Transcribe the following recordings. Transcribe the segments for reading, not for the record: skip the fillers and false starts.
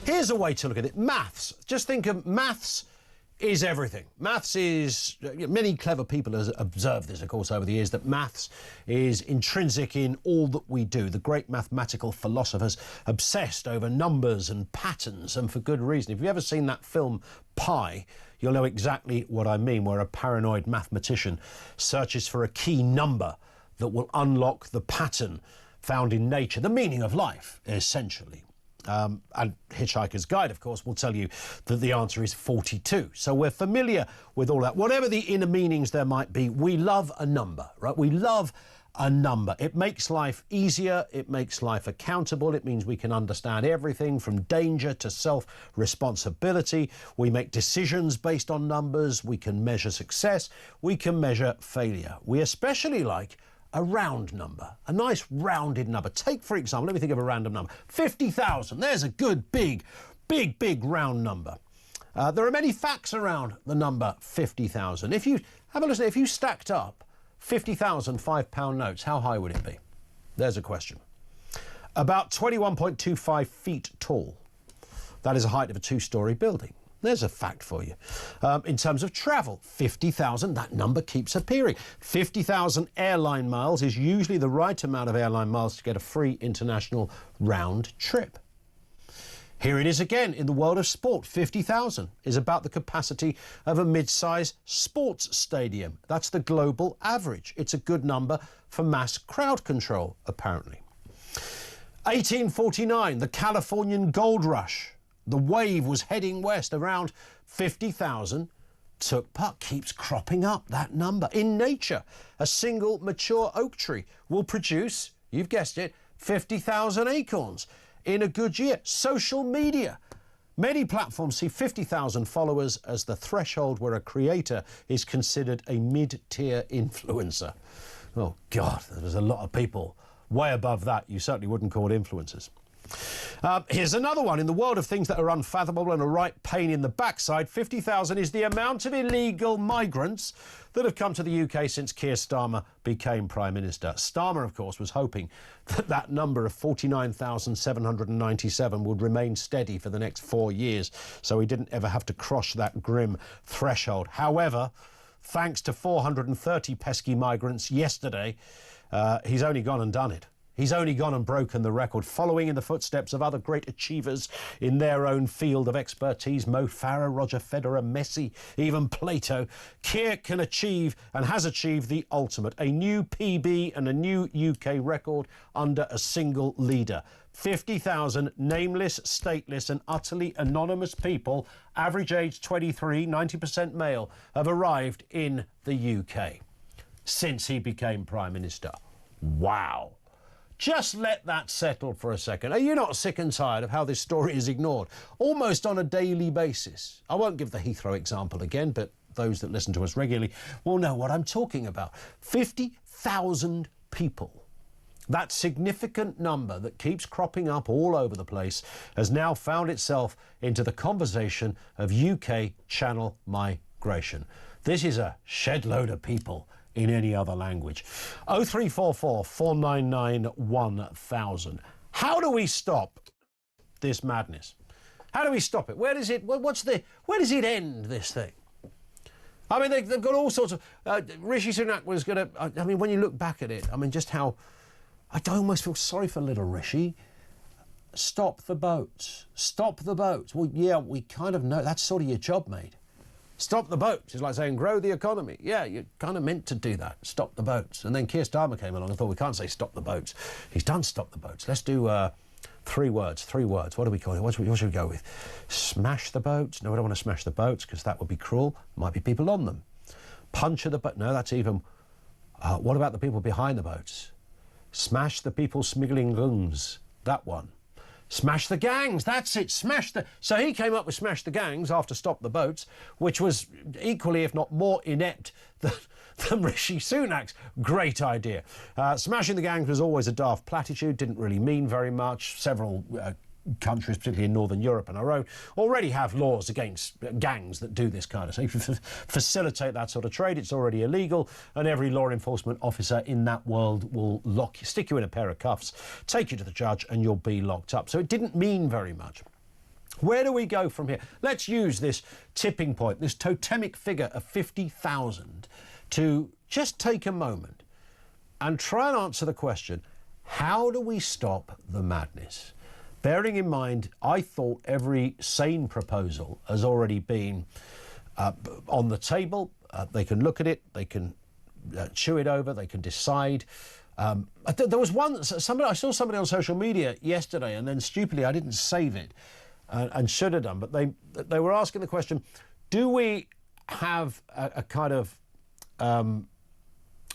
Here's a way to look at it. Maths. Just think of maths is everything. Maths is... Many clever people have observed this, of course, over the years, that maths is intrinsic in all that we do. The great mathematical philosophers obsessed over numbers and patterns, and for good reason. If you've ever seen that film Pi, you'll know exactly what I mean, where a paranoid mathematician searches for a key number that will unlock the pattern found in nature, the meaning of life, essentially. And Hitchhiker's Guide, of course, will tell you that the answer is 42. So we're familiar with all that. Whatever the inner meanings there might be, we love a number, right? We love a number. It makes life easier. It makes life accountable. It means we can understand everything from danger to self-responsibility. We make decisions based on numbers. We can measure success. We can measure failure. We especially like a round number, a nice rounded number. Take, for example, let me think of a random number, 50,000. There's a good, big round number. There are many facts around the number 50,000. If you have a listen, if you stacked up 50,000 £5 notes, how high would it be? There's a question. About 21.25 feet tall. That is the height of a two-storey building. There's a fact for you. In terms of travel, 50,000, that number keeps appearing. 50,000 airline miles is usually the right amount of airline miles to get a free international round trip. Here it is again in the world of sport. 50,000 is about the capacity of a mid-size sports stadium. That's the global average. It's a good number for mass crowd control, apparently. 1849, the Californian gold rush. The wave was heading west. Around 50,000 took part. Keeps cropping up, that number. In nature, a single mature oak tree will produce, you've guessed it, 50,000 acorns in a good year. Social media. Many platforms see 50,000 followers as the threshold where a creator is considered a mid-tier influencer. Oh, God, there's a lot of people way above that you certainly wouldn't call influencers. Here's another one. In the world of things that are unfathomable and a right pain in the backside, 50,000 is the amount of illegal migrants that have come to the UK since Keir Starmer became Prime Minister. Starmer, of course, was hoping that that number of 49,797 would remain steady for the next 4 years, so he didn't ever have to cross that grim threshold. However, thanks to 430 pesky migrants yesterday, he's only gone and done it. He's only gone and broken the record, following in the footsteps of other great achievers in their own field of expertise. Mo Farah, Roger Federer, Messi, even Plato. Keir can achieve and has achieved the ultimate, a new PB and a new UK record under a single leader. 50,000 nameless, stateless and utterly anonymous people, average age 23, 90% male, have arrived in the UK since he became Prime Minister. Wow. Just let that settle for a second. Are you not sick and tired of how this story is ignored almost on a daily basis? I won't give the Heathrow example again, but those that listen to us regularly will know what I'm talking about. 50,000 people. That significant number that keeps cropping up all over the place has now found itself into the conversation of UK Channel migration. This is a shed load of people in any other language. 0344 499 1000. How do we stop this madness? How do we stop it? Where does it end, this thing? I mean, they've got all sorts of... Rishi Sunak was going to... I mean, when you look back at it, I mean, just how... I almost feel sorry for little Rishi. Stop the boats. Stop the boats. Well, yeah, we kind of know. That's sort of your job, mate. Stop the boats. It's like saying grow the economy. Yeah, you're kind of meant to do that. Stop the boats. And then Keir Starmer came along and thought, we can't say stop the boats. He's done stop the boats. Let's do 3 words. 3 words. What do we call it? What should we go with? Smash the boats? No, I don't want to smash the boats because that would be cruel. Might be people on them. Puncture the boat? No, that's even... what about the people behind the boats? Smash the people smuggling guns. That one. Smash the gangs, that's it, smash the... So he came up with smash the gangs after stop the boats, which was equally, if not more inept than Rishi Sunak's great idea. Smashing the gangs was always a daft platitude, didn't really mean very much. Several countries, particularly in Northern Europe and our own, already have laws against gangs that do this kind of thing, facilitate that sort of trade. It's already illegal, and every law enforcement officer in that world will stick you in a pair of cuffs, take you to the judge, and you'll be locked up. So it didn't mean very much. Where do we go from here? Let's use this tipping point, this totemic figure of 50,000 to just take a moment and try and answer the question, how do we stop the madness? Bearing in mind, I thought every sane proposal has already been on the table. They can look at it, they can chew it over, they can decide. There was I saw somebody on social media yesterday, and then stupidly I didn't save it and should have done, but they were asking the question, do we have a kind of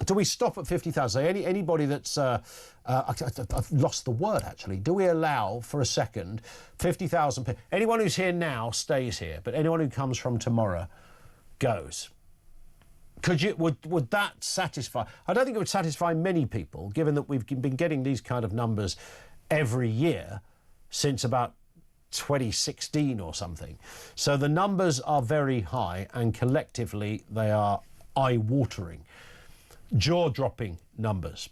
do we stop at 50,000? Anybody that's I've lost the word actually. Do we allow for a second 50,000 people? Anyone who's here now stays here, but anyone who comes from tomorrow goes. Would that satisfy? I don't think it would satisfy many people, given that we've been getting these kind of numbers every year since about 2016 or something. So the numbers are very high, and collectively they are eye-watering, jaw-dropping numbers.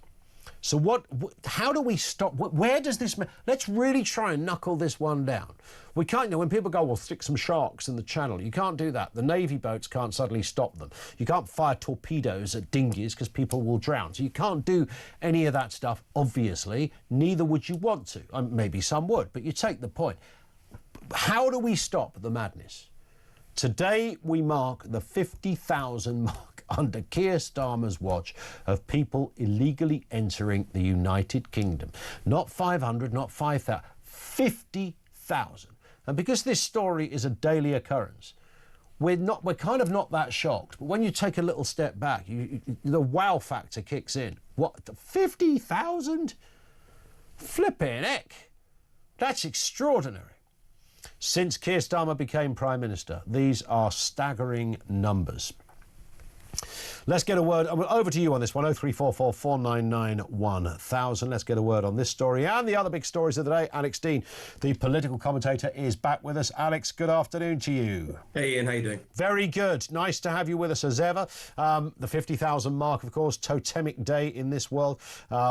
So how do we stop? Where does this? Let's really try and knuckle this one down. We can't, when people go, well, stick some sharks in the channel. You can't do that. The Navy boats can't suddenly stop them. You can't fire torpedoes at dinghies because people will drown. So you can't do any of that stuff, obviously. Neither would you want to. Maybe some would, but you take the point. How do we stop the madness? Today we mark the 50,000 mark under Keir Starmer's watch of people illegally entering the United Kingdom. Not 500, not 5,000, 50,000. And because this story is a daily occurrence, we're kind of not that shocked. But when you take a little step back, the wow factor kicks in. What, 50,000? Flipping heck. That's extraordinary. Since Keir Starmer became Prime Minister, these are staggering numbers. Let's get a word. Over to you on this one, 0344 499 1000. Let's get a word on this story and the other big stories of the day. Alex Deane, the political commentator, is back with us. Alex, good afternoon to you. Hey Ian, how you doing? Very good. Nice to have you with us as ever. The 50,000 mark, of course, totemic day in this world,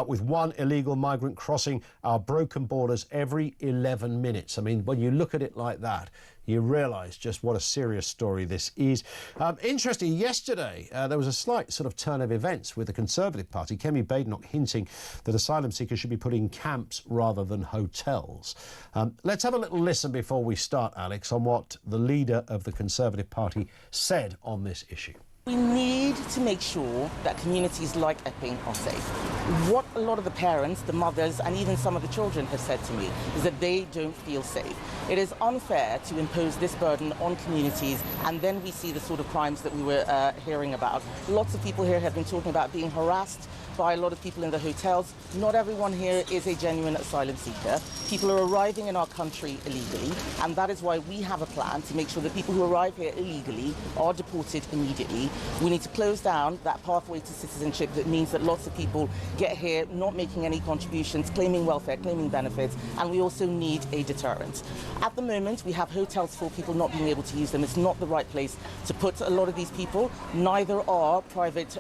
with one illegal migrant crossing our broken borders every 11 minutes. I mean, when you look at it like that, you realise just what a serious story this is. Interesting, yesterday there was a slight sort of turn of events with the Conservative Party, Kemi Badenoch hinting that asylum seekers should be put in camps rather than hotels. Let's have a little listen before we start, Alex, on what the leader of the Conservative Party said on this issue. We need to make sure that communities like Epping are safe. What a lot of the parents, the mothers, and even some of the children have said to me is that they don't feel safe. It is unfair to impose this burden on communities, and then we see the sort of crimes that we were hearing about. Lots of people here have been talking about being harassed by a lot of people in the hotels. Not everyone here is a genuine asylum seeker. People are arriving in our country illegally, and that is why we have a plan to make sure that people who arrive here illegally are deported immediately. We need to close down that pathway to citizenship that means that lots of people get here not making any contributions, claiming welfare, claiming benefits, and we also need a deterrent. At the moment, we have hotels for people not being able to use them. It's not the right place to put a lot of these people. Neither are private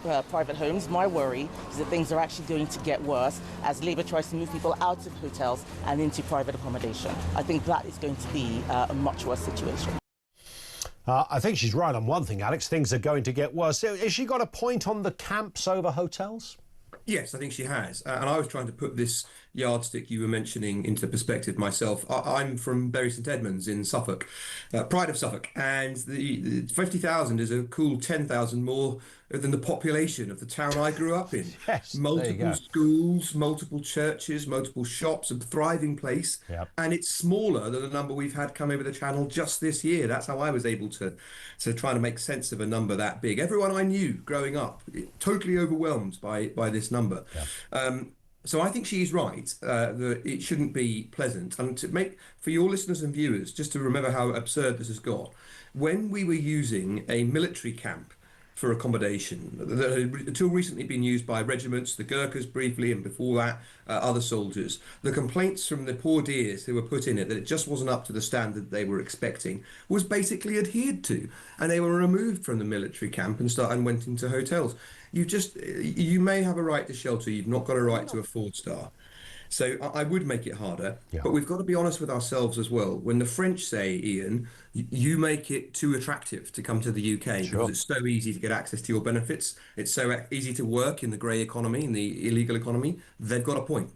homes. My worry is that things are actually going to get worse as Labour tries to move people out of hotels and into private accommodation. I think that is going to be a much worse situation. I think she's right on one thing, Alex. Things are going to get worse. Has she got a point on the camps over hotels? Yes, I think she has. And I was trying to put this yardstick you were mentioning into perspective myself. I'm from Bury St Edmunds in Suffolk, pride of Suffolk, and the 50,000 is a cool 10,000 more than the population of the town I grew up in. Yes, multiple schools, multiple churches, multiple shops, a thriving place. Yep. And it's smaller than the number we've had come over the channel just this year. That's how I was able to try to make sense of a number that big. Everyone I knew growing up, totally overwhelmed by this number. Yeah. So I think she's right that it shouldn't be pleasant. And to make, for your listeners and viewers, just to remember how absurd this has got, when we were using a military camp for accommodation that had until recently been used by regiments, the Gurkhas briefly, and before that, other soldiers. The complaints from the poor dears who were put in it that it just wasn't up to the standard they were expecting was basically adhered to, and they were removed from the military camp and went into hotels. You may have a right to shelter, you've not got a right to a 4-star. So I would make it harder, Yeah. but we've got to be honest with ourselves as well. When the French say, Ian, you make it too attractive to come to the UK Sure. because it's so easy to get access to your benefits, it's so easy to work in the grey economy, in the illegal economy, they've got a point.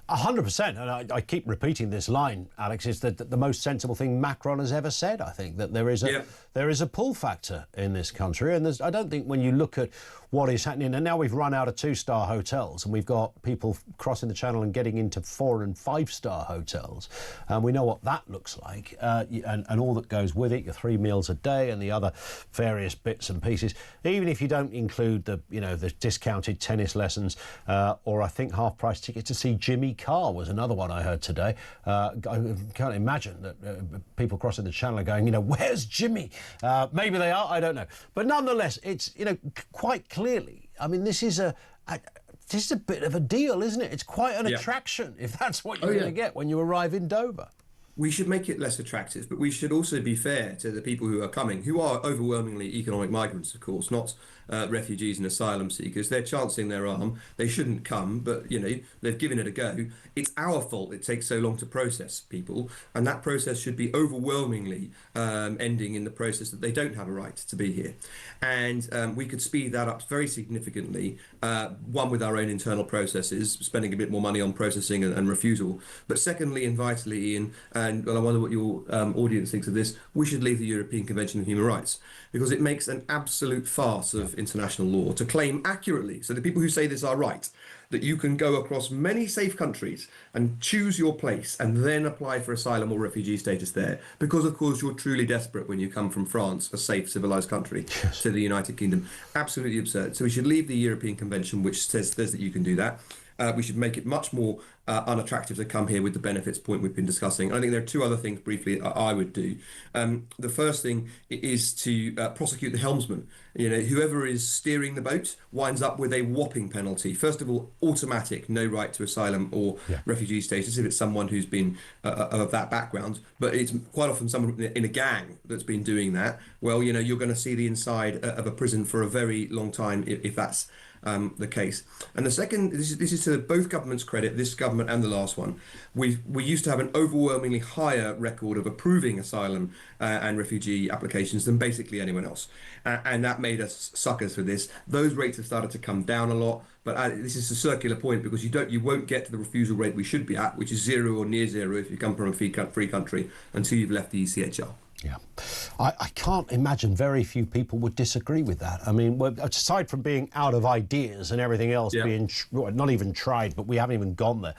100%, and I keep repeating this line, Alex, is that the most sensible thing Macron has ever said. I think that there is a pull factor in this country, and I don't think when you look at what is happening, and now we've run out of 2-star hotels, and we've got people crossing the channel and getting into 4- and 5-star hotels, and we know what that looks like, and all that goes with it, your 3 meals a day and the other various bits and pieces. Even if you don't include the discounted tennis lessons, or I think half-price tickets to see Jimmy Carr was another one I heard today. I can't imagine that people crossing the channel are going, where's Jimmy? Maybe they are, I don't know. But nonetheless, it's, quite clearly, I mean, this is a bit of a deal, isn't it? It's quite an attraction, if that's what you're going to get when you arrive in Dover. We should make it less attractive, but we should also be fair to the people who are coming, who are overwhelmingly economic migrants, of course, not refugees and asylum seekers. They're chancing their arm. They shouldn't come, but, they've given it a go. It's our fault it takes so long to process people, and that process should be overwhelmingly ending in the process that they don't have a right to be here. And we could speed that up very significantly, one, with our own internal processes, spending a bit more money on processing and refusal. But secondly, and vitally, Ian, and I wonder what your audience thinks of this, we should leave the European Convention of Human Rights, because it makes an absolute farce of international law to claim accurately, so the people who say this are right, that you can go across many safe countries and choose your place and then apply for asylum or refugee status there, because of course you're truly desperate when you come from France, a safe, civilized country, to the United Kingdom. Absolutely absurd. So we should leave the European Convention, which says that you can do that. We should make it much more unattractive to come here with the benefits point we've been discussing. I think there are two other things briefly I would do. The first thing is to prosecute the helmsman. Whoever is steering the boat winds up with a whopping penalty. First of all, automatic, no right to asylum or refugee status if it's someone who's been of that background. But it's quite often someone in a gang that's been doing that. Well, you're going to see the inside of a prison for a very long time if that's the case. And the second, this is to both governments' credit, this government and the last one. We used to have an overwhelmingly higher record of approving asylum and refugee applications than basically anyone else, and that made us suckers for this. Those rates have started to come down a lot, but this is a circular point, because you won't get to the refusal rate we should be at, which is 0 or near 0 if you come from a free country, until you've left the ECHR. Yeah, I can't imagine very few people would disagree with that. I mean, aside from being out of ideas and everything else being not even tried, but we haven't even gone there.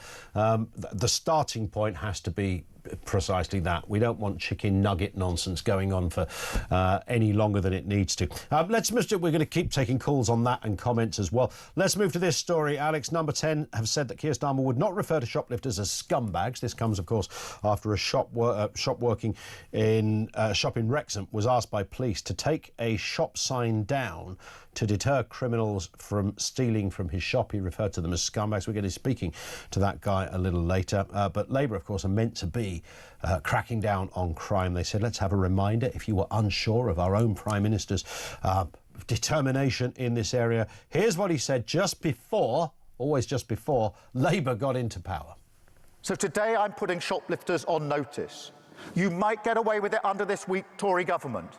The starting point has to be precisely that. We don't want chicken nugget nonsense going on for any longer than it needs to. We're going to keep taking calls on that and comments as well. Let's move to this story. Alex, Number 10 have said that Keir Starmer would not refer to shoplifters as scumbags. This comes, of course, after a shop working in shop in Wrexham was asked by police to take a shop sign down to deter criminals from stealing from his shop. He referred to them as scumbags. We're going to be speaking to that guy a little later. But Labour, of course, are meant to be cracking down on crime. They said, let's have a reminder, if you were unsure of our own Prime Minister's determination in this area. Here's what he said always just before, Labour got into power. So today I'm putting shoplifters on notice. You might get away with it under this weak Tory government.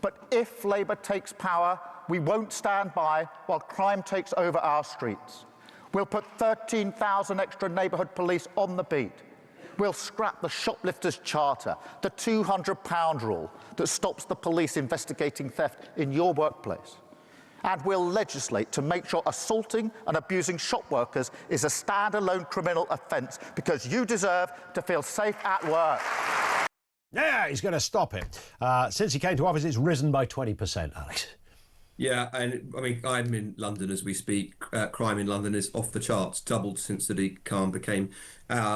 But if Labour takes power, we won't stand by while crime takes over our streets. We'll put 13,000 extra neighbourhood police on the beat. We'll scrap the shoplifters' charter, the £200 rule that stops the police investigating theft in your workplace. And we'll legislate to make sure assaulting and abusing shop workers is a standalone criminal offence, because you deserve to feel safe at work. Yeah, he's going to stop it. Since he came to office, it's risen by 20%, Alex. Yeah, and I mean, I'm in London as we speak. Crime in London is off the charts, doubled since Sadiq Khan became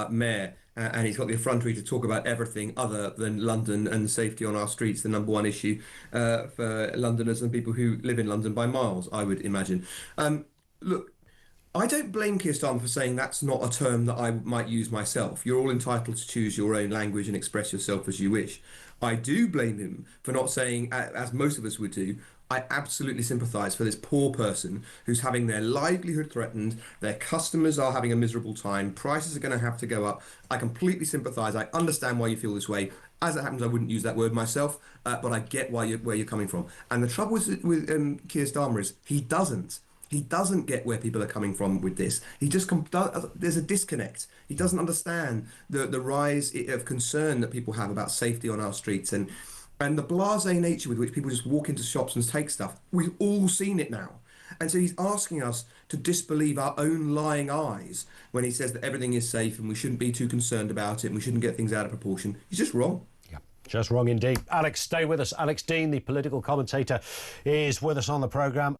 mayor. And he's got the effrontery to talk about everything other than London and safety on our streets, the number one issue for Londoners and people who live in London by miles, I would imagine. Look, I don't blame Keir Starmer for saying that's not a term that I might use myself. You're all entitled to choose your own language and express yourself as you wish. I do blame him for not saying, as most of us would do, I absolutely sympathise for this poor person who's having their livelihood threatened, their customers are having a miserable time, prices are going to have to go up. I completely sympathise. I understand why you feel this way. As it happens, I wouldn't use that word myself, but I get where you're coming from. And the trouble with Keir Starmer is he doesn't. He doesn't get where people are coming from with this. He just there's a disconnect. He doesn't understand the rise of concern that people have about safety on our streets and the blasé nature with which people just walk into shops and take stuff. We've all seen it now. And so he's asking us to disbelieve our own lying eyes when he says that everything is safe and we shouldn't be too concerned about it and we shouldn't get things out of proportion. He's just wrong. Yeah, just wrong indeed. Alex, stay with us. Alex Deane, the political commentator, is with us on the programme.